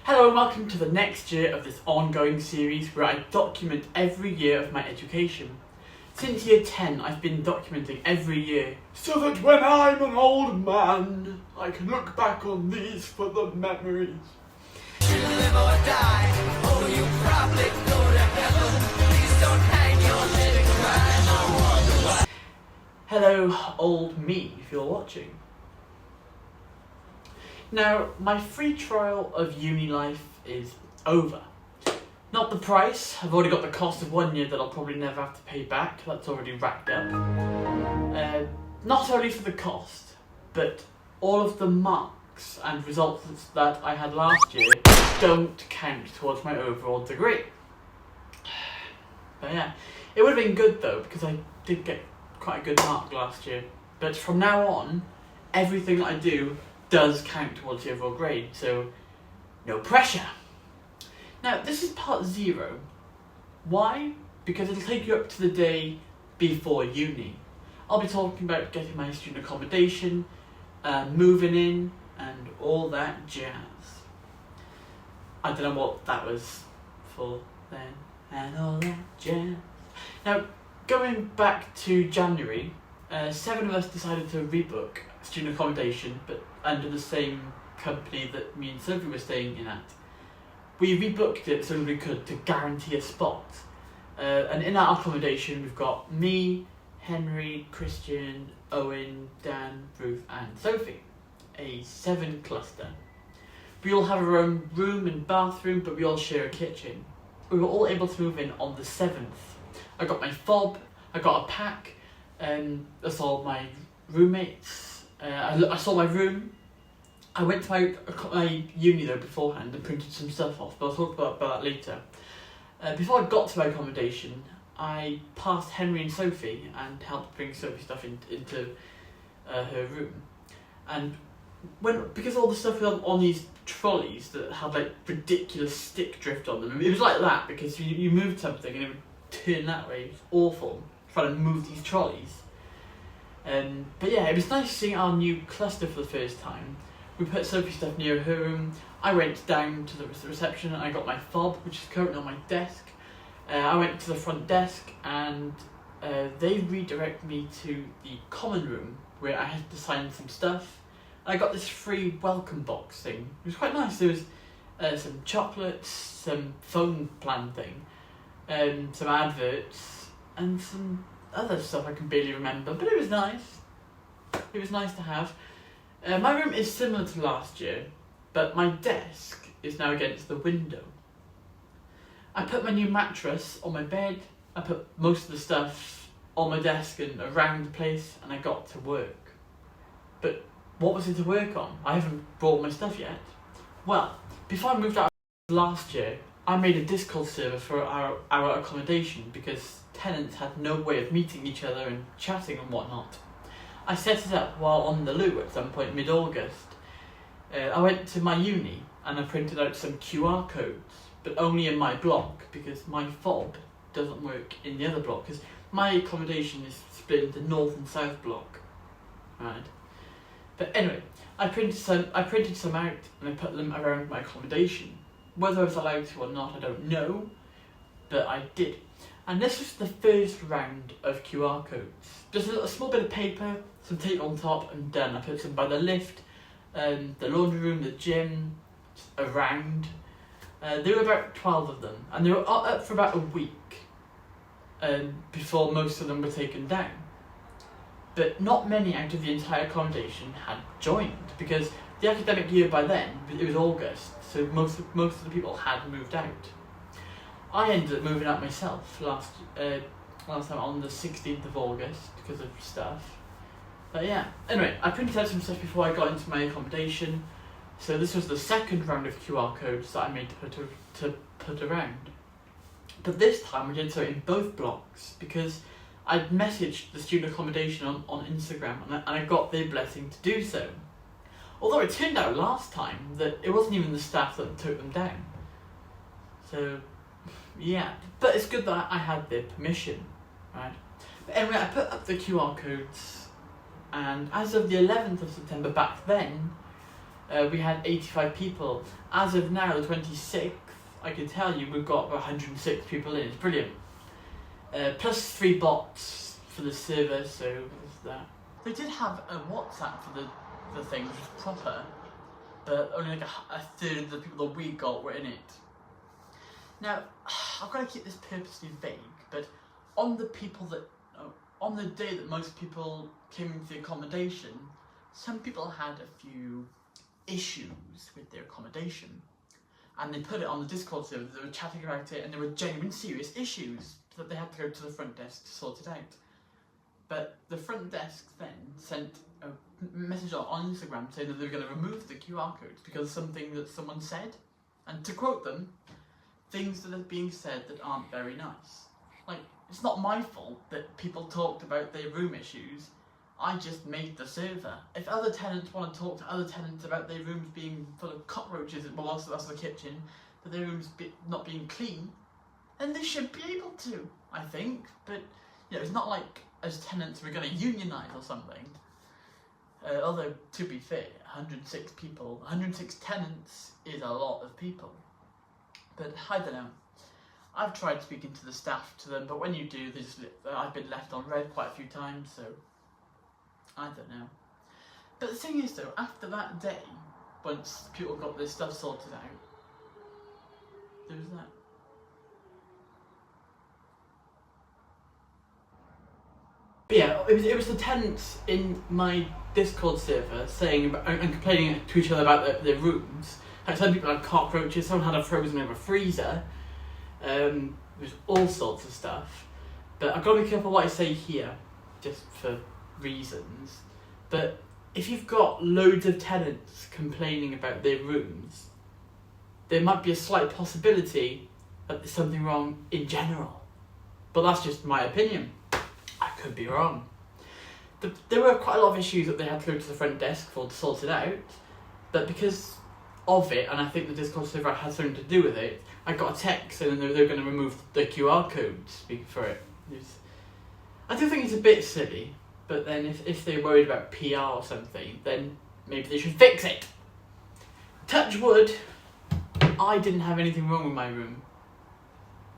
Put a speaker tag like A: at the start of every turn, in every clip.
A: Hello and welcome to the next year of this ongoing series where I document every year of my education. Since year 10 I've been documenting every year, so that when I'm an old man I can look back on these for the memories.
B: You live or die, oh you probably go to heaven. Please don't hang your head and cry, no wonder why.
A: Hello old me if you're watching. Now, my free trial of uni life is over. Not the price, I've already got the cost of 1 year that I'll probably never have to pay back, that's already racked up. Not only for the cost, but all of the marks and results that I had last year don't count towards my overall degree. But yeah, it would have been good though, because I did get quite a good mark last year. But from now on, everything that I do does count towards the overall grade, so no pressure. Now, this is part 0. Why? Because it'll take you up to the day before uni. I'll be talking about getting my student accommodation, moving in, and all that jazz. I don't know what that was for then, and all that jazz. Now, going back to January, 7 of us decided to rebook student accommodation, but under the same company that me and Sophie were staying in at. We rebooked it so we could to guarantee a spot. And in our accommodation we've got me, Henry, Christian, Owen, Dan, Ruth and Sophie. A 7 cluster. We all have our own room and bathroom, but we all share a kitchen. We were all able to move in on the 7th. I got my fob, I got a pack, I saw my roommates, I saw my room. I went to my uni though beforehand and printed some stuff off, but I'll talk about that later. Before I got to my accommodation, I passed Henry and Sophie and helped bring Sophie's stuff into her room. And because all the stuff was on these trolleys that had like ridiculous stick drift on them, it was like that because you moved something and it would turn that way. It was awful trying to move these trolleys. But yeah, it was nice seeing our new cluster for the first time. We put Sophie's stuff near her room. I went down to the reception and I got my fob, which is currently on my desk. I went to the front desk and they redirected me to the common room where I had to sign some stuff. I got this free welcome box thing. It was quite nice. There was some chocolates, some phone plan thing, some adverts, and some other stuff I can barely remember, but it was nice. It was nice to have. My room is similar to last year, but my desk is now against the window. I put my new mattress on my bed, I put most of the stuff on my desk and around the place, and I got to work. But what was it to work on? I haven't brought my stuff yet. Well, before I moved out last year, I made a Discord server for our accommodation because tenants had no way of meeting each other and chatting and whatnot. I set it up while on the loo at some point mid-August. I went to my uni and I printed out some QR codes, but only in my block because my fob doesn't work in the other block because my accommodation is split into north and south block. Right. But anyway, I printed some out and I put them around my accommodation. Whether I was allowed to or not, I don't know, but I did. And this was the first round of QR codes. Just a small bit of paper, some tape on top, and done. I put some by the lift, the laundry room, the gym, around. There were about 12 of them, and they were up for about a week before most of them were taken down. But not many out of the entire accommodation had joined, because the academic year by then, it was August, so most of the people had moved out. I ended up moving out myself last time on the 16th of August because of stuff. But yeah, anyway, I printed out some stuff before I got into my accommodation. So this was the second round of QR codes that I made to put around. But this time I did so in both blocks because I'd messaged the student accommodation on Instagram and I got their blessing to do so. Although it turned out last time that it wasn't even the staff that took them down. So yeah, but it's good that I had their permission, right? But anyway, I put up the QR codes, and as of the 11th of September back then, we had 85 people. As of now, the 26th, I can tell you we've got 106 people in. It's brilliant. Plus 3 bots for the server, so there's that. They did have a WhatsApp for the thing, which was proper, but only like a third of the people that we got were in it. Now, I've got to keep this purposely vague, but on the day that most people came into the accommodation, some people had a few issues with their accommodation, and they put it on the Discord server. They were chatting about it, and there were genuine serious issues that they had to go to the front desk to sort it out. But the front desk then sent a message on Instagram saying that they were going to remove the QR codes because of something that someone said, and to quote them, things that are being said that aren't very nice. Like, it's not my fault that people talked about their room issues. I just made the server. If other tenants want to talk to other tenants about their rooms being full of cockroaches, well, also that's the kitchen, that their rooms not being clean, then they should be able to, I think. But, you know, it's not like as tenants we're going to unionise or something. Although, to be fair, 106 people, 106 tenants is a lot of people. But I don't know. I've tried speaking to the staff to them, but when you do, I've been left on red quite a few times, so I don't know. But the thing is though, after that day, once people got their stuff sorted out, there was that. But yeah, it was the tenants in my Discord server saying about, and complaining to each other about their rooms. Like some people had cockroaches, someone had a frozen over freezer. There's all sorts of stuff. But I've got to be careful what I say here, just for reasons. But if you've got loads of tenants complaining about their rooms, there might be a slight possibility that there's something wrong in general. But that's just my opinion. I could be wrong. There were quite a lot of issues that they had to go to the front desk for to sort it out, but because of it, and I think the Discord server had something to do with it, I got a text saying they were going to remove the QR codes for it. I do think it's a bit silly, but then if they're worried about PR or something, then maybe they should fix it. Touch wood, I didn't have anything wrong with my room.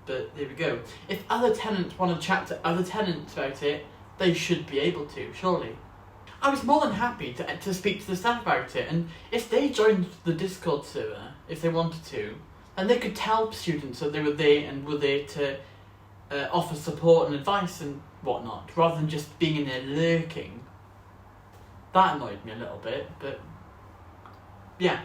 A: But there we go. If other tenants want to chat to other tenants about it, they should be able to, surely. I was more than happy to speak to the staff about it, and if they joined the Discord server, if they wanted to, and they could tell students that they were there and were there to offer support and advice and whatnot, rather than just being in there lurking. That annoyed me a little bit, but yeah.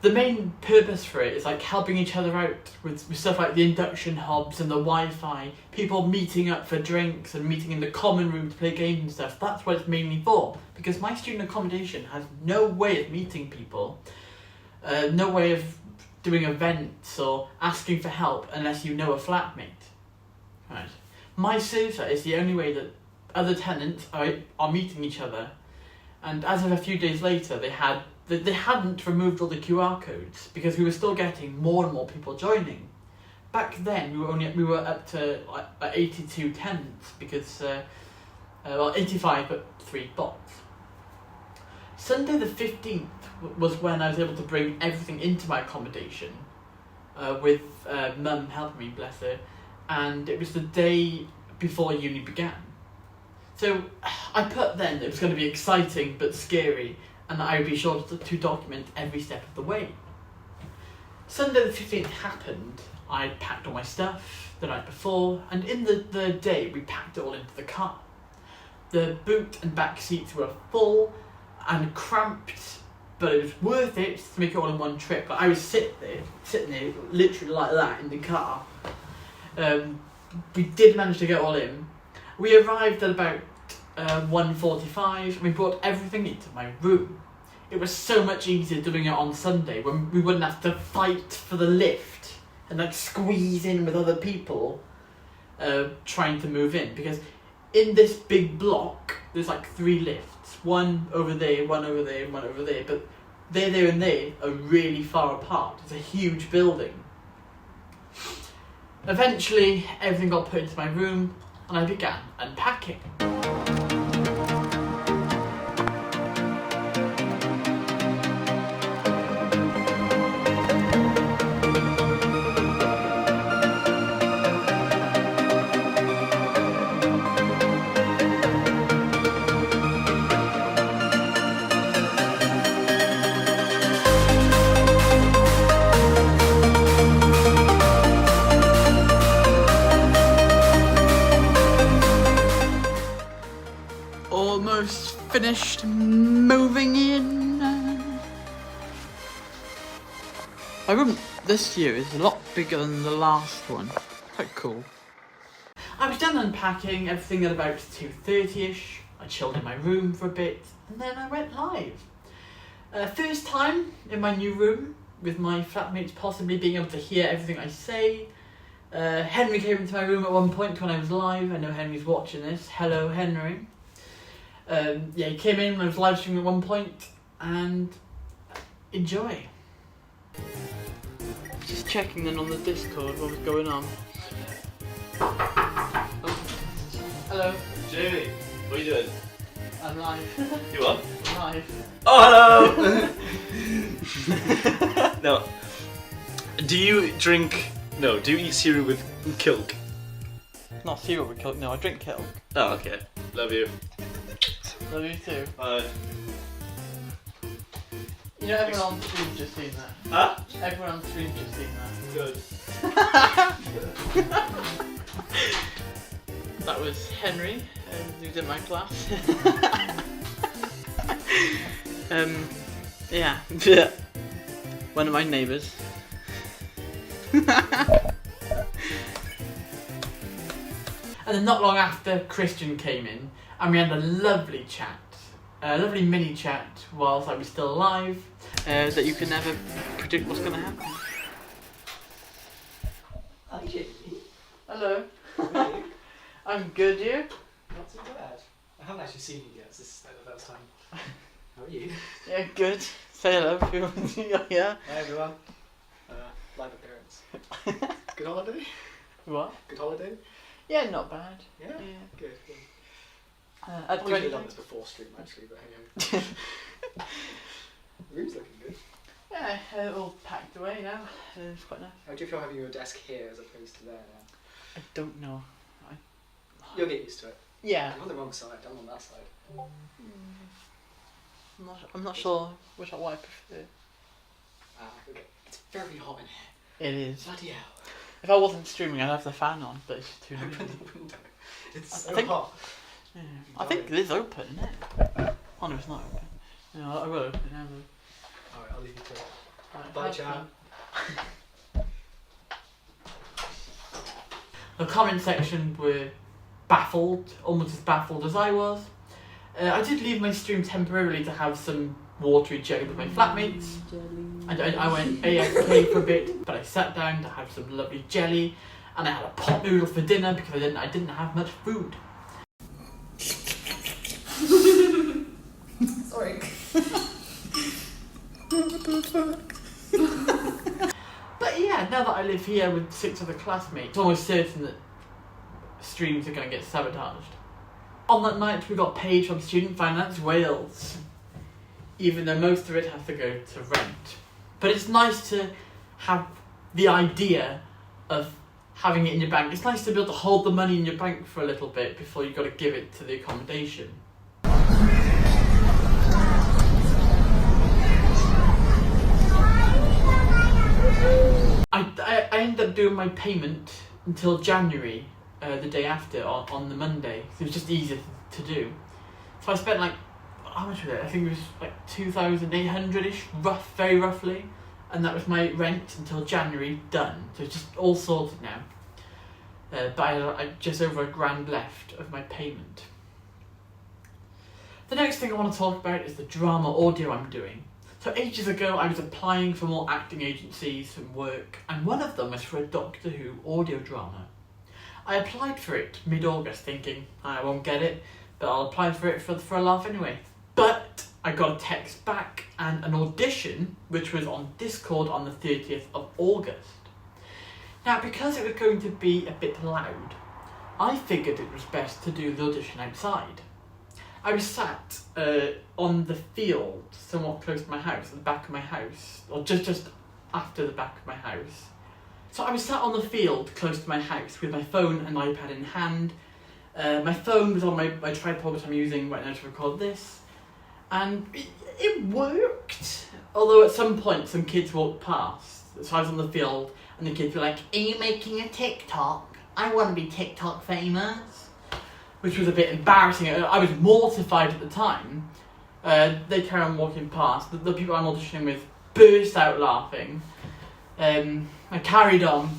A: The main purpose for it is like helping each other out with stuff like the induction hobs and the Wi-Fi, people meeting up for drinks and meeting in the common room to play games and stuff. That's what it's mainly for, because my student accommodation has no way of meeting people, no way of doing events or asking for help unless you know a flatmate. Right. My server is the only way that other tenants are meeting each other, and as of a few days later they hadn't removed all the QR codes because we were still getting more and more people joining. Back then we were up to like 82 tenants because 85 but 3 bots. Sunday the 15th was when I was able to bring everything into my accommodation with Mum helping me, bless her, and it was the day before uni began. So I put then that it was going to be exciting but scary, and that I would be sure to document every step of the way. Sunday the 15th happened. I packed all my stuff the night before, and in the day we packed it all into the car. The boot and back seats were full and cramped, but it was worth it to make it all in one trip. But I was sitting there literally like that in the car. We did manage to get all in. We arrived at about 1:45, and we brought everything into my room. It was so much easier doing it on Sunday when we wouldn't have to fight for the lift and like squeeze in with other people trying to move in, because in this big block there's like 3 lifts, one over there, one over there, and one over there, but there and there are really far apart. It's a huge building. Eventually everything got put into my room and I began unpacking. finished moving in. My room this year is a lot bigger than the last one. Quite cool. I was done unpacking everything at about 2:30ish. I chilled in my room for a bit and then I went live. First time in my new room with my flatmates possibly being able to hear everything I say. Henry came into my room at one point when I was live. I know Henry's watching this. Hello, Henry. Yeah, he came in when I was live streaming at one point, and enjoy. Just checking then on the Discord what was going on. Oh. Hello.
C: Jamie, what are you doing?
A: I'm live.
C: You what?
A: I'm live.
C: Oh, hello! No. Do you eat cereal with Kilk?
A: Not cereal with Kilk, no, I drink Kilk.
C: Oh, okay. Love you.
A: Love you too.
C: Bye.
A: You know, everyone on stream's just seen that.
C: Huh?
A: Everyone on stream's just seen that.
C: Good.
A: That was Henry, who's in my class. Yeah. One of my neighbours. And then not long after, Christian came in and we had a lovely chat. A lovely mini chat whilst I was still alive, that you can never predict what's going to happen.
D: Hi, Jamie.
A: Hello.
D: How are you?
A: I'm good, you?
D: Not too bad. I haven't actually seen you yet. This is like the first time. How are you?
A: Yeah, good. Say hello if you want to. Yeah.
D: Hi, everyone. Live appearance. Good holiday?
A: What?
D: Good holiday?
A: Yeah, not bad.
D: Yeah?
A: Yeah.
D: Good, good.
A: At
D: I've usually
A: 20
D: done this before stream, actually, but hey, the room's looking good.
A: Yeah, all packed away now. It's quite nice.
D: How do you feel having your desk here as opposed to there now?
A: I don't know.
D: You'll get used to it.
A: Yeah.
D: You're on the wrong side, I'm on that side.
A: I'm not sure what I prefer.
D: Okay. It's very hot in here.
A: It is.
D: Bloody hell.
A: If I wasn't streaming, I'd have the fan on, but it's just too
D: Open
A: noisy.
D: the window. It's
A: I
D: so
A: think-
D: hot.
A: Yeah. I think it is open, isn't it? Oh no, it's not open. No, I will open it now.
D: Alright, I'll leave you to it.
A: Right,
D: Bye,
A: have
D: chat.
A: fun. The comment section were baffled, almost as baffled as I was. I did leave my stream temporarily to have some watery jelly with my flatmates. I went AFK for a bit, but I sat down to have some lovely jelly, and I had a pot noodle for dinner because I didn't have much food.
E: Sorry.
A: But yeah, now that I live here with 6 other classmates, it's almost certain that streams are going to get sabotaged. On that night, we got paid from Student Finance Wales, even though most of it has to go to rent. But it's nice to have the idea of having it in your bank. It's nice to be able to hold the money in your bank for a little bit before you've got to give it to the accommodation. I ended up doing my payment until January, the day after, on the Monday. So it was just easier to do. So I spent like, how much was it? I think it was like 2,800-ish, very roughly. And that was my rent until January, done. So it's just all sorted now. But I just over £1,000 left of my payment. The next thing I want to talk about is the drama audio I'm doing. So ages ago I was applying for more acting agencies and work, and one of them was for a Doctor Who audio drama. I applied for it mid-August thinking, I won't get it, but I'll apply for it for a laugh anyway. But I got a text back and an audition, which was on Discord on the 30th of August. Now, because it was going to be a bit loud, I figured it was best to do the audition outside. I was sat on the field, somewhat close to my house, at the back of my house, or just after the back of my house. So I was sat on the field close to my house with my phone and iPad in hand. My phone was on my tripod, which I'm using right now to record this. And it worked. Although at some point some kids walked past. So I was on the field and the kids were like, "Are you making a TikTok? I want to be TikTok famous." which was a bit embarrassing. I was mortified at the time. They carried on walking past. The people I'm auditioning with burst out laughing. I carried on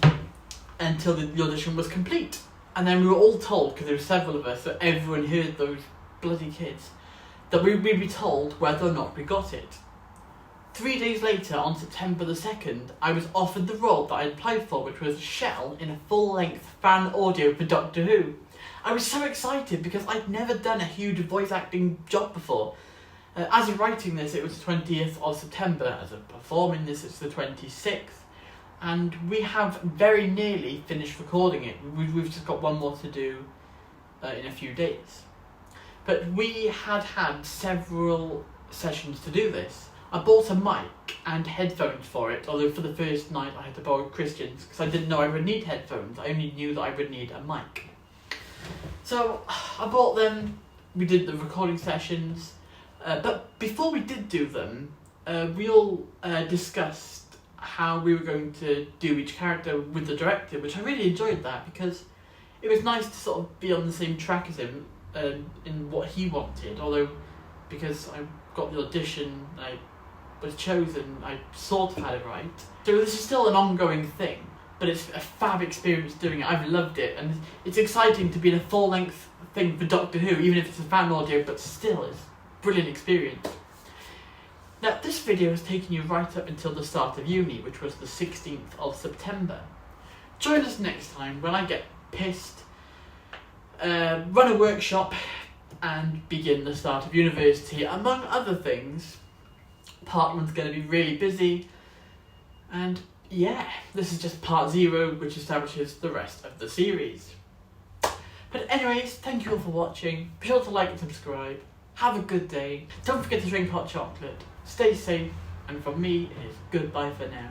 A: until the audition was complete. And then we were all told, because there were several of us, so everyone heard those bloody kids, that we'd be told whether or not we got it. 3 days later, on September the 2nd, I was offered the role that I had applied for, which was Shell in a full-length fan audio for Doctor Who. I was so excited because I'd never done a huge voice acting job before. As of writing this, it was the 20th of September. As of performing this, it's the 26th. And we have very nearly finished recording it. We've just got one more to do in a few days. But we had several sessions to do this. I bought a mic and headphones for it, although for the first night I had to borrow Christian's because I didn't know I would need headphones. I only knew that I would need a mic. So I bought them, we did the recording sessions, but before we did do them, we all discussed how we were going to do each character with the director, which I really enjoyed that because it was nice to sort of be on the same track as him in what he wanted, although because I got the audition, I was chosen, I sort of had it right. So this is still an ongoing thing, but it's a fab experience doing it. I've loved it, and it's exciting to be in a full-length thing for Doctor Who, even if it's a fan audio, but still, it's a brilliant experience. Now, this video has taken you right up until the start of uni, which was the 16th of September. Join us next time when I get pissed, run a workshop, and begin the start of university, among other things. Part 1's going to be really busy, and yeah, this is just part 0, which establishes the rest of the series. But anyways, thank you all for watching. Be sure to like and subscribe. Have a good day. Don't forget to drink hot chocolate. Stay safe, and from me, it is goodbye for now.